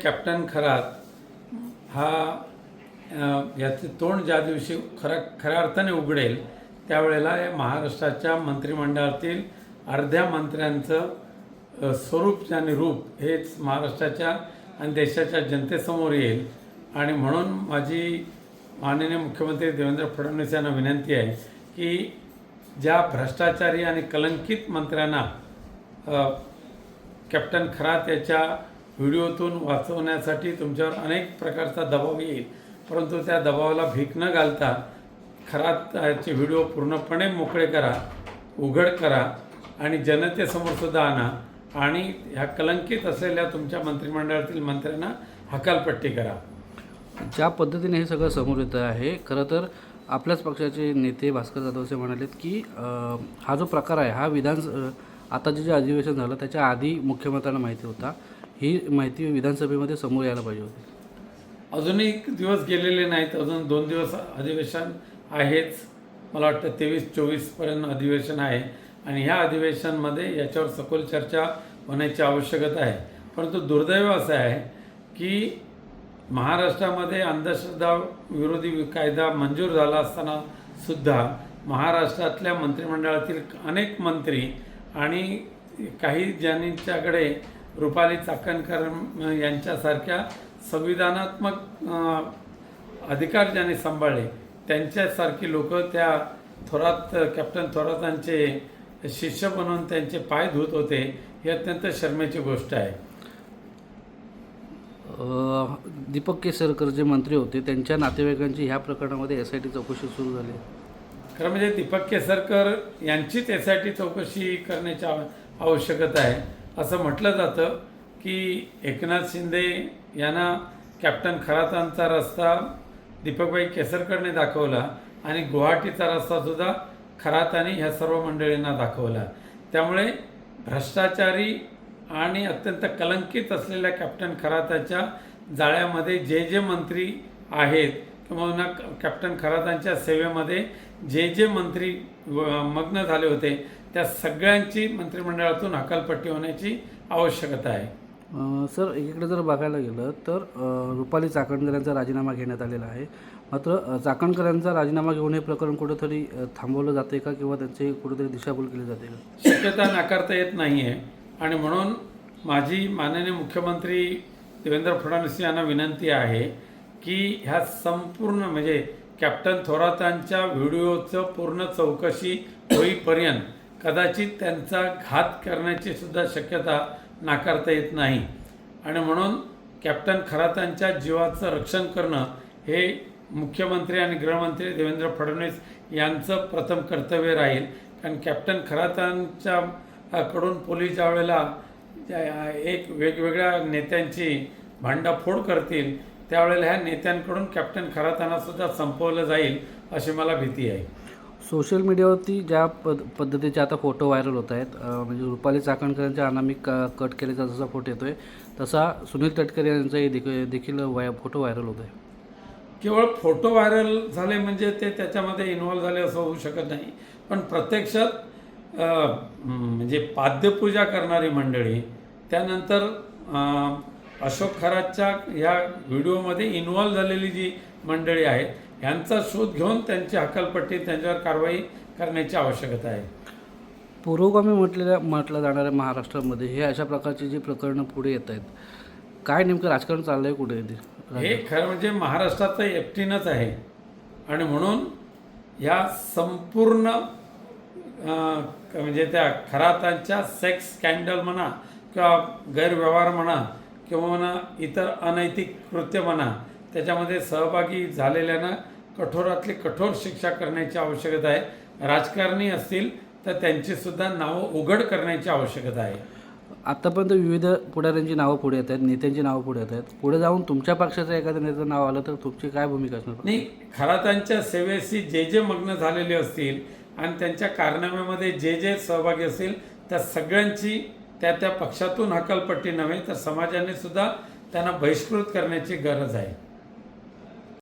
Captain Kharat हा याचे तोंड ज्या दिवशी खऱ्या अर्थाने उघडेल त्यावेळेला या महाराष्ट्राच्या मंत्रिमंडळातील अर्ध्या मंत्र्यांचं स्वरूप आणि रूप हेच महाराष्ट्राच्या आणि देशाच्या जनतेसमोर येईल। आणि म्हणून माझी माननीय मुख्यमंत्री देवेंद्र फडणवीस यांना विनंती आहे की ज्या भ्रष्टाचारी आणि कलंकित मंत्र्यांना कॅप्टन खरात याच्या व्हिडिओतून वाचवण्यासाठी तुमच्यावर अनेक प्रकारचा दबाव येईल, परंतु त्या दबावाला भीक न घालता खरातचे व्हिडिओ पूर्णपणे मोकळे करा, उघड करा आणि जनतेसमोर सुद्धा आणा आणि ह्या कलंकित असलेल्या तुमच्या मंत्रिमंडळातील मंत्र्यांना हकालपट्टी करा। ज्या पद्धतीने हे सगळं समोर येत आहे, खरं तर आपल्याच पक्षाचे नेते भास्कर जाधव असे म्हणालेत की हा जो प्रकार आहे हा आताचे जे अधिवेशन झालं त्याच्या आधी मुख्यमंत्र्यांना माहिती होता, ही माहिती विधानसभेमध्ये समोर यायला पाहिजे होती। अजूनही दिवस गेलेले नाहीत, अजून 2 दिवस अधिवेशन आहेच। मला वाटतं 23-24 पर्यंत अधिवेशन आहे आणि ह्या अधिवेशनमध्ये याच्यावर सखोल चर्चा होण्याची आवश्यकता आहे। परंतु दुर्दैव असं आहे की महाराष्ट्रामध्ये अंधश्रद्धा विरोधी कायदा मंजूर झाला असताना सुद्धा महाराष्ट्रातल्या मंत्रिमंडळातील अनेक मंत्री आणि काही ज्यांच्याकडे रुपाली चाकणकर यांच्यासारख्या संविधानात्मक अधिकार ज्यांनी सांभाळले त्यांच्यासारखी लोक त्या कॅप्टन थोरातांचे शिष्य बनवून त्यांचे पाय धुत होते, ही अत्यंत शर्मेची गोष्ट आहे। दीपक केसरकर जे मंत्री होते त्यांच्या नातेवाईकांची ह्या प्रकरणामध्ये SIT चौकशी सुरू झाली। खरं म्हणजे दीपक केसरकर यांचीच SIT चौकशी करण्याची आवश्यकता आहे। असं म्हटलं जातं की एकनाथ शिंदे यांना कॅप्टन खरातांचा रस्ता दीपकभाई केसरकरने दाखवला आणि गुवाहाटीचा रस्तासुद्धा खरातांनी ह्या सर्व मंडळींना दाखवला। त्यामुळे भ्रष्टाचारी आणि अत्यंत कलंकित असलेल्या कॅप्टन खराताच्या जाळ्यामध्ये जे मंत्री आहेत किंवा कॅप्टन खरातांच्या सेवेमध्ये जे मंत्री मग्न झाले होते त्या सगळ्यांची मंत्रिमंडळातून हकालपट्टी होण्याची आवश्यकता आहे। सर, एकीकडे जर बघायला गेलं तर रुपाली चाकणकर यांचा राजीनामा घेण्यात आलेला आहे, मात्र चाकणकर यांचा राजीनामा घेऊन हे प्रकरण कुठेतरी थांबवलं जाते का किंवा त्यांची कुठेतरी दिशाभूल केली जाते का? शक्यता नाकारता येत नाही आहे आणि म्हणून माझी माननीय मुख्यमंत्री देवेंद्र फडणवीस यांना विनंती आहे की ह्या संपूर्ण म्हणजे कॅप्टन थोरातांच्या व्हिडिओचं पूर्ण चौकशी होईपर्यंत कदाचित त्यांचा घात करण्याची सुद्धा शक्यता नाकारता येत नाही आणि म्हणून कॅप्टन खरातांच्या जीवाचं रक्षण करणं हे मुख्यमंत्री आणि गृहमंत्री देवेंद्र फडणवीस यांचं प्रथम कर्तव्य राहील। कारण कॅप्टन खरातांच्या कडून पोलीस ज्या वेळेला एक वेगवेगळ्या नेत्यांची भांडाफोड करतील त्यावेळेला ह्या नेत्यांकडून कॅप्टन खरातांना सुद्धा संपवलं जाईल अशी मला भीती आहे। सोशल मीडियावरती ज्या पद्धतीचे आता फोटो व्हायरल होत आहेत, म्हणजे रुपाली चाकणकरांच्या अनामिक कट केलेचा जसा फोटो येतोय तसा सुनील तटकरे यांचाही देखील फोटो व्हायरल होत आहे। केवळ फोटो व्हायरल झाले म्हणजे ते त्याच्यामध्ये इन्व्हॉल्व झाले असं होऊ शकत नाही, पण प्रत्यक्षात म्हणजे पाद्यपूजा करणारी मंडळी त्यानंतर अशोक खरातच्या ह्या व्हिडिओमध्ये इन्व्हॉल्व झालेली जी मंडळी आहेत यांचा शोध घेऊन त्यांची हकालपट्टी त्यांच्यावर कारवाई करण्याची आवश्यकता आहे। पुरोगामी म्हटलं जाणाऱ्या महाराष्ट्रामध्ये हे अशा प्रकारची जी प्रकरणं पुढे येत आहेत, काय नेमकं राजकारण चाललं आहे कुठे? हे खरं म्हणजे महाराष्ट्राचं एकटीनंच आहे आणि म्हणून ह्या संपूर्ण म्हणजे त्या खरातांच्या सेक्स स्कॅन्डल म्हणा किंवा गैरव्यवहार म्हणा किंवा इतर अनैतिक कृत्य म्हणा त्याच्यामध्ये सहभागी झालेल्यांना कठोरातली कठोर शिक्षा करण्याची आवश्यकता आहे। राजकारणी असतील तर त्यांचीसुद्धा नावं उघड करण्याची आवश्यकता आहे। आत्तापर्यंत विविध पुढाऱ्यांची नावं पुढे येत आहेत, नेत्यांची नावं पुढे येत आहेत, पुढे जाऊन तुमच्या पक्षाचं एखाद्या नेत्याचं नाव आलं तर तुमची काय भूमिका असणार? नाही, खरातांच्या सेवेशी जे मग्न झालेले असतील आणि त्यांच्या कारनाम्यामध्ये जे सहभागी असतील त्या सगळ्यांची त्या पक्षातून हकालपट्टी नव्हे तर समाजाने सुद्धा त्यांना बहिष्कृत करण्याची गरज आहे।